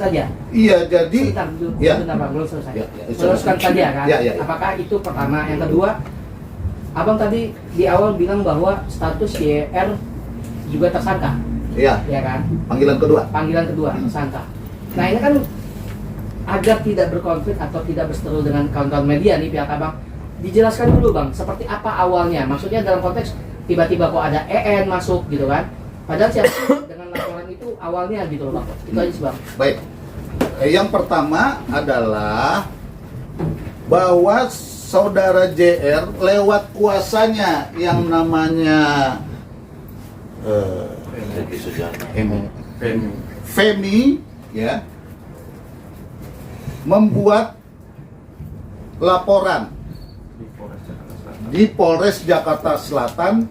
saja. Iya, jadi sebentar Bang, belum selesai. Meluruskan saja kan. Apakah itu pertama? Yang kedua, Abang tadi di awal bilang bahwa status YR juga tersangka. Iya. Ya kan? Panggilan kedua. Panggilan kedua tersangka. Nah, ini kan agar tidak berkonflik atau tidak berseteru dengan kawan-kawan media nih pihak Abang, dijelaskan dulu Bang, seperti apa awalnya? Maksudnya dalam konteks tiba-tiba kok ada EN masuk gitu kan? Padahal siapa dengan laporan itu awalnya gitu loh Bang. Itu aja sih Bang. Baik. Yang pertama adalah bahwa saudara JR lewat kuasanya yang namanya Femi ya, membuat laporan di Polres Jakarta Selatan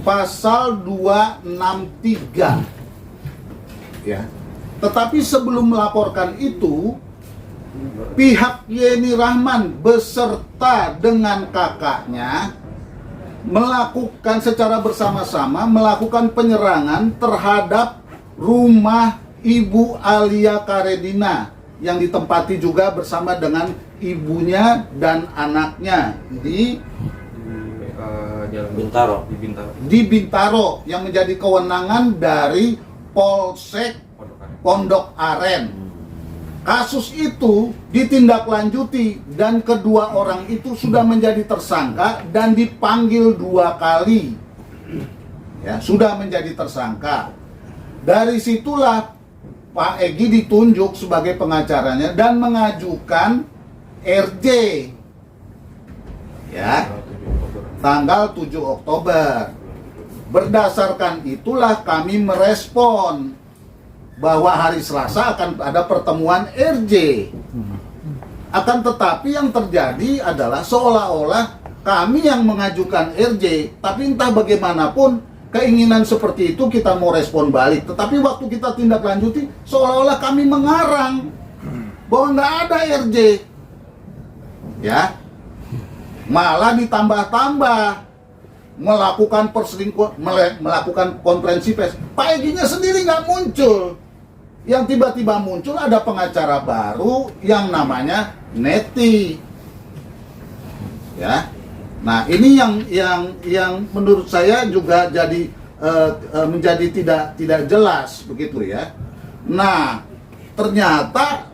pasal 263 ya. Tetapi sebelum melaporkan itu, pihak Yeni Rahman beserta dengan kakaknya melakukan secara bersama-sama melakukan penyerangan terhadap rumah Ibu Alia Karedina yang ditempati juga bersama dengan ibunya dan anaknya di Bintaro. Di Bintaro yang menjadi kewenangan dari Polsek Pondok Aren. Kasus itu ditindaklanjuti dan kedua orang itu sudah menjadi tersangka dan dipanggil 2 kali. Ya, sudah menjadi tersangka. Dari situlah Pak Egy ditunjuk sebagai pengacaranya dan mengajukan RJ. Ya. Tanggal 7 Oktober. Berdasarkan itulah kami merespon bahwa hari Selasa akan ada pertemuan RJ. Akan tetapi yang terjadi adalah seolah-olah kami yang mengajukan RJ, tapi entah bagaimanapun keinginan seperti itu kita mau respon balik. Tetapi waktu kita tindak lanjuti, seolah-olah kami mengarang bahwa nggak ada RJ. Ya, malah ditambah-tambah melakukan perselingkuhan, melakukan konferensi pers. Pak Egy-nya sendiri nggak muncul. Yang tiba-tiba muncul ada pengacara baru yang namanya Neti. Ya. Nah, ini yang menurut saya juga jadi menjadi tidak jelas begitu ya. Nah, ternyata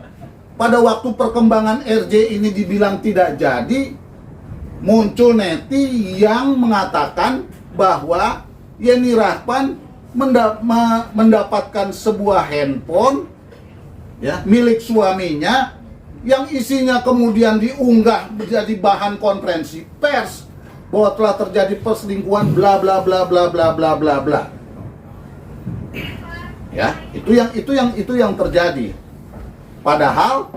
pada waktu perkembangan RJ ini dibilang tidak jadi, muncul Neti yang mengatakan bahwa Yeni Rahman mendapatkan sebuah handphone ya milik suaminya yang isinya kemudian diunggah menjadi bahan konferensi pers bahwa telah terjadi perselingkuhan bla bla bla bla bla bla bla bla. Ya, itu yang terjadi. Padahal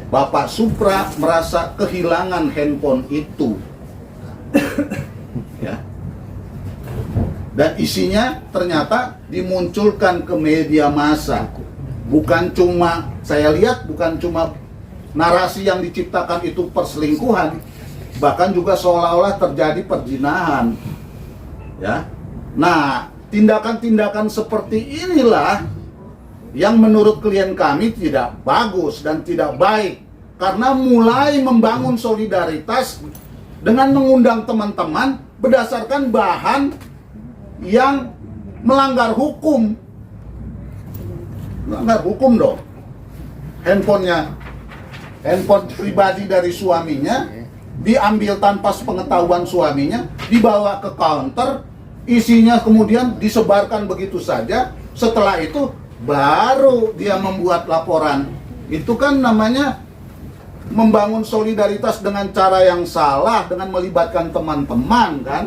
Bapak Supra merasa kehilangan handphone itu. Ya. Dan isinya ternyata dimunculkan ke media massa. Bukan cuma, saya lihat bukan cuma narasi yang diciptakan itu perselingkuhan, bahkan juga seolah-olah terjadi perzinahan. Ya. Nah, tindakan-tindakan seperti inilah yang menurut klien kami tidak bagus dan tidak baik, karena mulai membangun solidaritas dengan mengundang teman-teman berdasarkan bahan yang melanggar hukum. Melanggar hukum dong. Handphone pribadi dari suaminya diambil tanpa sepengetahuan suaminya, dibawa ke counter, isinya kemudian disebarkan begitu saja. Setelah itu baru dia membuat laporan. Itu kan namanya membangun solidaritas dengan cara yang salah, dengan melibatkan teman-teman kan.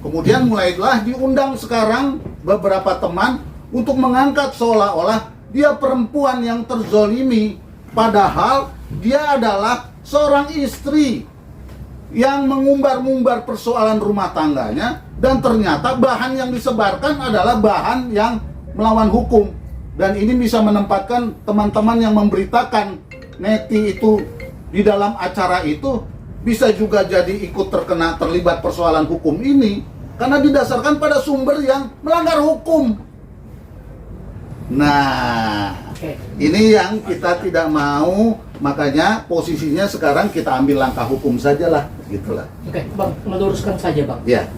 Kemudian mulailah diundang sekarang beberapa teman untuk mengangkat seolah-olah dia perempuan yang terzolimi. Padahal dia adalah seorang istri yang mengumbar-ngumbar persoalan rumah tangganya. Dan ternyata bahan yang disebarkan adalah bahan yang melawan hukum. Dan ini bisa menempatkan teman-teman yang memberitakan Neti itu di dalam acara itu bisa juga jadi ikut terlibat persoalan hukum ini. Karena didasarkan pada sumber yang melanggar hukum. Nah, Oke. ini yang kita tidak mau, makanya posisinya sekarang kita ambil langkah hukum sajalah, gitulah. Oke, Bang, meluruskan saja, Bang. Ya,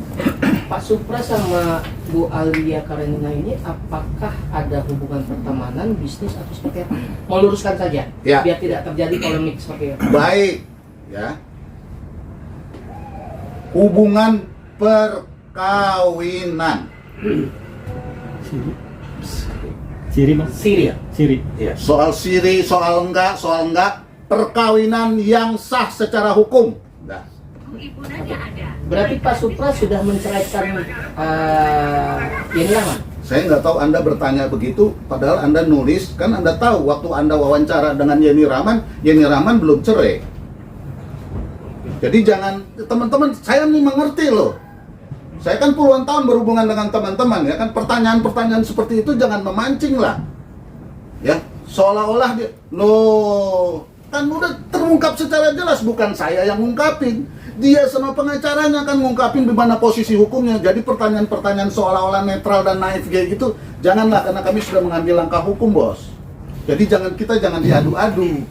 Pak Supra sama Bu Alia Karenina ini apakah ada hubungan pertemanan, bisnis atau seperti apa? Meluruskan saja, Ya. biar tidak terjadi polemik seperti itu. baik, ya. Hubungan perkawinan. Siri mas. Siri. Siri. Ya, soal siri, soal enggak, perkawinan yang sah secara hukum. Nah, Berarti Pak Supra sudah menceraikan Yeni Rahman? saya nggak tahu Anda bertanya begitu, padahal Anda nulis, kan Anda tahu waktu Anda wawancara dengan Yeni Rahman belum cerai. Jadi jangan, teman-teman, saya ini mengerti loh. Saya kan puluhan tahun berhubungan dengan teman-teman, ya kan, pertanyaan-pertanyaan seperti itu jangan memancing lah. Ya, seolah-olah dia, loh, kan udah terungkap secara jelas, bukan saya yang ngungkapin. Dia sama pengacaranya kan ngungkapin di mana posisi hukumnya. Jadi pertanyaan-pertanyaan seolah-olah netral dan naif kayak gitu, janganlah, karena kami sudah mengambil langkah hukum, bos. Jadi kita jangan diadu-adu.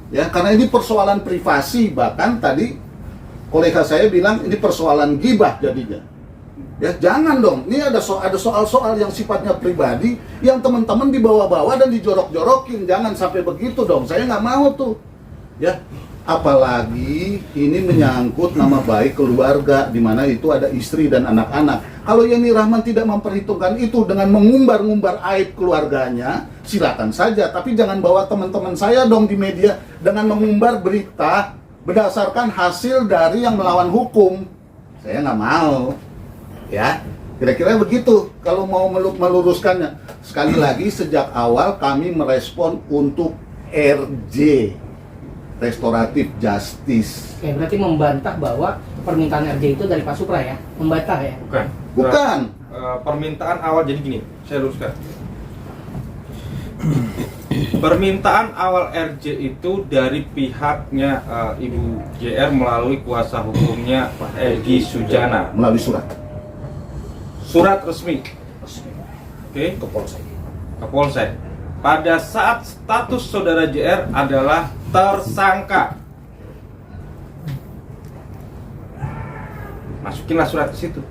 Ya, karena ini persoalan privasi, bahkan tadi kolega saya bilang ini persoalan gibah jadinya. Ya, jangan dong. Ini ada soal-soal yang sifatnya pribadi yang teman-teman dibawa-bawa dan dijorok-jorokin. Jangan sampai begitu dong. Saya nggak mau tuh. Ya, apalagi ini menyangkut nama baik keluarga di mana itu ada istri dan anak-anak. Kalau Yeni Rahman tidak memperhitungkan itu dengan mengumbar-ngumbar aib keluarganya, silakan saja. Tapi jangan bawa teman-teman saya dong di media dengan mengumbar berita berdasarkan hasil dari yang melawan hukum. Saya nggak mau. Ya, kira-kira begitu kalau mau meluruskannya. Sekali lagi, sejak awal kami merespon untuk RJ, Restoratif Justice. Oke, berarti membantah bahwa permintaan RJ itu dari Pak Supra ya? Membantah ya? Bukan. Permintaan awal, jadi gini, saya luruskan. Permintaan awal RJ itu dari pihaknya Ibu JR melalui kuasa hukumnya Pak Egy Sujana. Melalui surat. Surat resmi. Oke, Ke Polsek. ke Polsek. Pada saat status saudara JR adalah tersangka, masukinlah surat ke situ.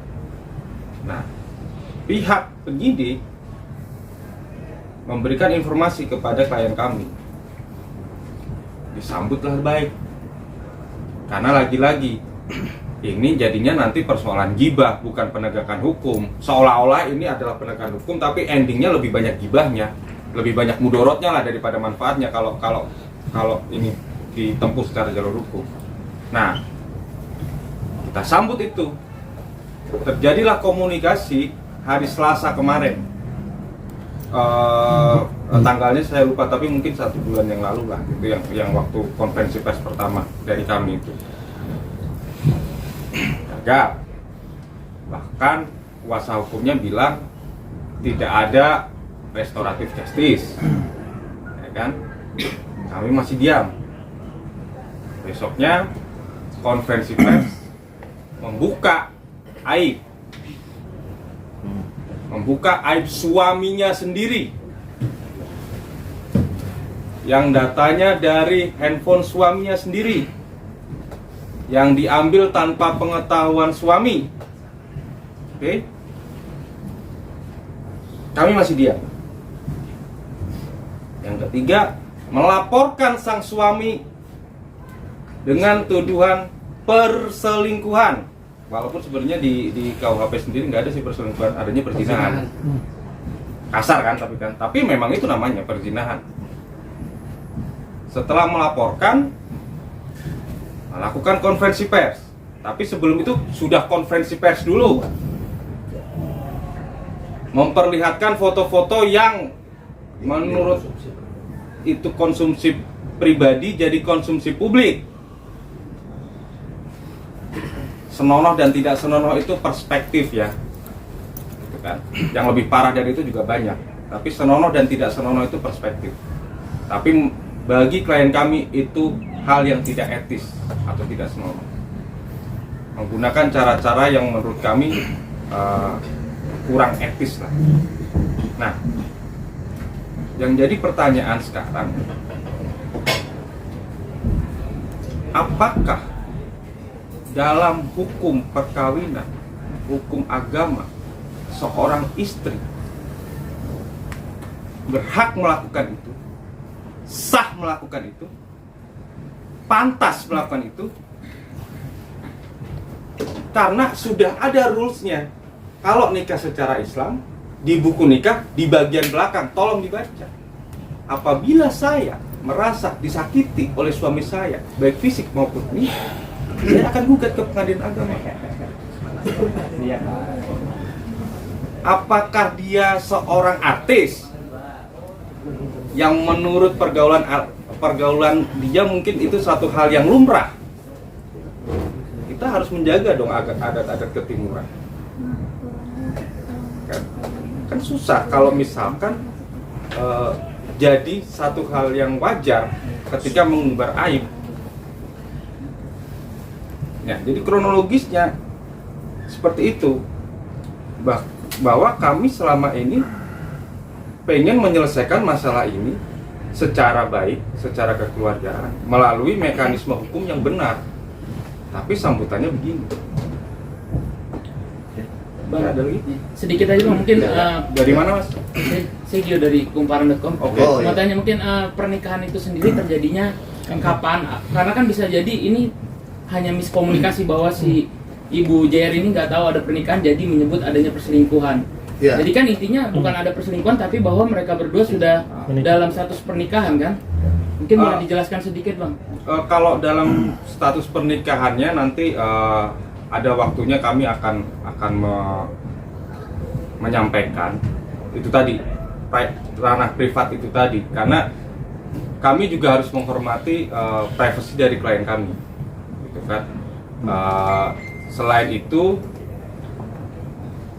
Nah, pihak penyidik memberikan informasi kepada klien kami, disambutlah baik, karena lagi-lagi ini jadinya nanti persoalan gibah, bukan penegakan hukum. Seolah-olah ini adalah penegakan hukum, tapi endingnya lebih banyak gibahnya, lebih banyak mudorotnya lah daripada manfaatnya kalau ini ditempuh secara jalur hukum. Nah, kita sambut itu. Terjadilah komunikasi hari Selasa kemarin. Tanggalnya saya lupa, tapi mungkin 1 bulan yang lalu lah, itu yang waktu konferensi pers pertama dari kami itu. Gagal. Bahkan kuasa hukumnya bilang tidak ada restoratif justice, ya kan? Kami masih diam. Besoknya konferensi pers membuka aib suaminya sendiri, yang datanya dari handphone suaminya sendiri, yang diambil tanpa pengetahuan suami. Oke, kami masih diam. Yang ketiga, melaporkan sang suami dengan tuduhan perselingkuhan. Walaupun sebenarnya di KUHP sendiri nggak ada sih perselingkuhan, adanya perzinahan. Kasar kan, tapi memang itu namanya perzinahan. Setelah melaporkan, melakukan konferensi pers. Tapi sebelum itu sudah konferensi pers dulu, memperlihatkan foto-foto yang menurut itu konsumsi pribadi jadi konsumsi publik. Senonoh dan tidak senonoh itu perspektif ya, gitu kan. Yang lebih parah dari itu juga banyak. Tapi senonoh dan tidak senonoh itu perspektif. Tapi bagi klien kami itu hal yang tidak etis atau tidak senonoh. Menggunakan cara-cara yang menurut kami kurang etis lah. Nah, Yang jadi pertanyaan sekarang, apakah dalam hukum perkawinan, hukum agama, seorang istri berhak melakukan itu, sah melakukan itu, pantas melakukan itu? Karena sudah ada rules-nya. Kalau nikah secara Islam, di buku nikah, di bagian belakang, tolong dibaca. Apabila saya merasa disakiti oleh suami saya, baik fisik maupun ini, saya akan gugat ke pengadilan agama. Apakah dia seorang artis yang menurut pergaulan dia mungkin itu satu hal yang lumrah? Kita harus menjaga dong adat-adat ketimuran. Kan susah kalau misalkan jadi satu hal yang wajar ketika mengumbar aib. Ya, jadi kronologisnya seperti itu, bahwa kami selama ini pengen menyelesaikan masalah ini secara baik, secara kekeluargaan, melalui mekanisme hukum yang benar. Tapi sambutannya begini. Bang, ada lagi? sedikit aja Bang, mungkin Dari mana Mas? saya Gio dari kumparan.com. Oke. Oh, Mau iya. tanya mungkin pernikahan itu sendiri terjadinya kapan? Karena kan bisa jadi ini hanya miskomunikasi bahwa si Ibu JR ini nggak tahu ada pernikahan, jadi menyebut adanya perselingkuhan. Iya. Jadi kan intinya bukan ada perselingkuhan, tapi bahwa mereka berdua sudah dalam status pernikahan kan? Mungkin boleh dijelaskan sedikit Bang? Kalau dalam status pernikahannya nanti ada waktunya kami akan menyampaikan itu tadi, ranah privat itu tadi, karena kami juga harus menghormati privasi dari klien kami, gitu kan. Selain itu,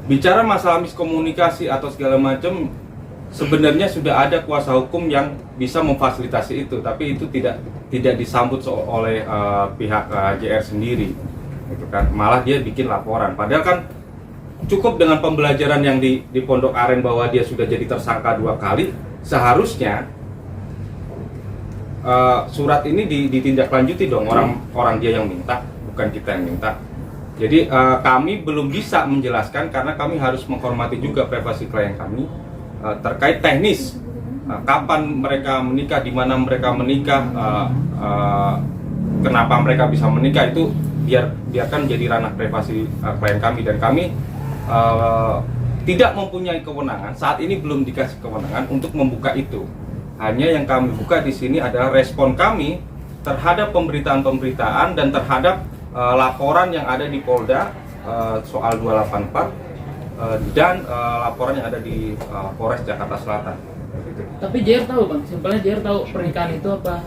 bicara masalah miskomunikasi atau segala macam, sebenarnya sudah ada kuasa hukum yang bisa memfasilitasi itu, tapi itu tidak disambut oleh pihak JR sendiri, gitu kan. Malah dia bikin laporan, padahal kan cukup dengan pembelajaran yang di Pondok Aren bahwa dia sudah jadi tersangka 2 kali. Seharusnya surat ini ditindaklanjuti dong, orang dia yang minta, bukan kita yang minta. Jadi kami belum bisa menjelaskan karena kami harus menghormati juga privasi klien kami terkait teknis, kapan mereka menikah, di mana mereka menikah, kenapa mereka bisa menikah, itu biarkan jadi ranah privasi klien kami, dan kami tidak mempunyai kewenangan, saat ini belum dikasih kewenangan untuk membuka itu. Hanya yang kami buka di sini adalah respon kami terhadap pemberitaan-pemberitaan dan terhadap laporan yang ada di Polda soal 284 dan laporan yang ada di Polres Jakarta Selatan. Gitu. Tapi JR tahu Bang, simpelnya JR tahu pernikahan itu apa?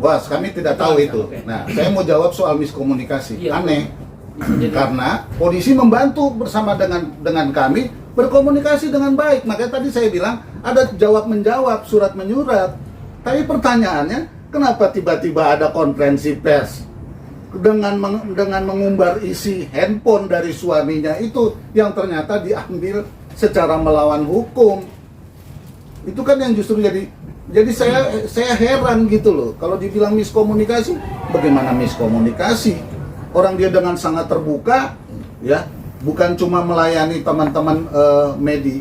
Bos, kami tidak tahu itu. Oke. Nah, saya mau jawab soal miskomunikasi. Iya, Aneh. Bisa jadi. Karena polisi membantu bersama dengan kami berkomunikasi dengan baik. Makanya tadi saya bilang ada jawab menjawab, surat menyurat. Tapi pertanyaannya, kenapa tiba-tiba ada konferensi pers dengan mengumbar isi handphone dari suaminya itu yang ternyata diambil secara melawan hukum? Itu kan yang justru jadi saya heran gitu loh. Kalau dibilang miskomunikasi, bagaimana miskomunikasi? Orang dia dengan sangat terbuka, ya, bukan cuma melayani teman-teman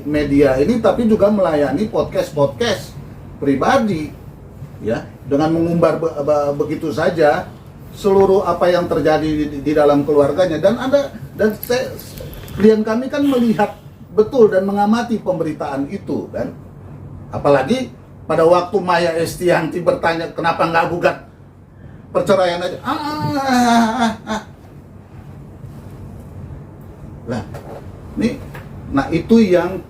media ini, tapi juga melayani podcast pribadi, ya, dengan mengumbar begitu saja seluruh apa yang terjadi di dalam keluarganya. Dan klien kami kan melihat betul dan mengamati pemberitaan itu, kan. Apalagi pada waktu Maya Estianti bertanya kenapa nggak gugat perceraian aja. Nah itu yang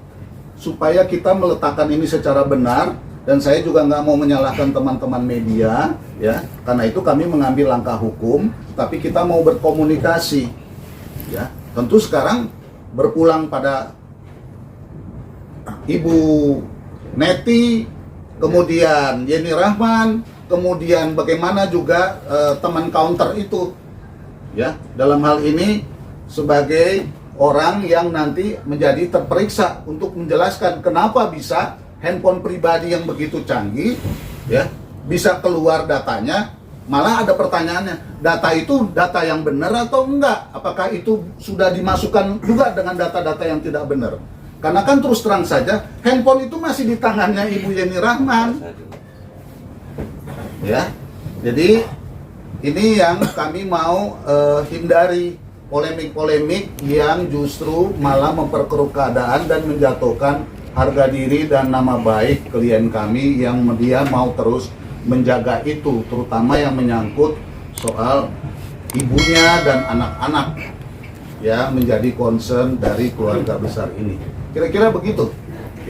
supaya kita meletakkan ini secara benar, dan saya juga nggak mau menyalahkan teman-teman media, ya, karena itu kami mengambil langkah hukum, tapi kita mau berkomunikasi, ya. Tentu sekarang berpulang pada Ibu Neti, kemudian Yeni Rahman, kemudian bagaimana juga teman counter itu, ya, dalam hal ini sebagai orang yang nanti menjadi terperiksa untuk menjelaskan kenapa bisa handphone pribadi yang begitu canggih, ya, bisa keluar datanya. Malah ada pertanyaannya, data itu data yang benar atau enggak? Apakah itu sudah dimasukkan juga dengan data-data yang tidak benar? Karena kan terus terang saja, handphone itu masih di tangannya Ibu Yeni Rahman. Ya, jadi ini yang kami mau hindari, polemik-polemik yang justru malah memperkeruh keadaan dan menjatuhkan harga diri dan nama baik klien kami yang dia mau terus menjaga itu, terutama yang menyangkut soal ibunya dan anak-anak, ya, menjadi concern dari keluarga besar ini. Kira-kira begitu.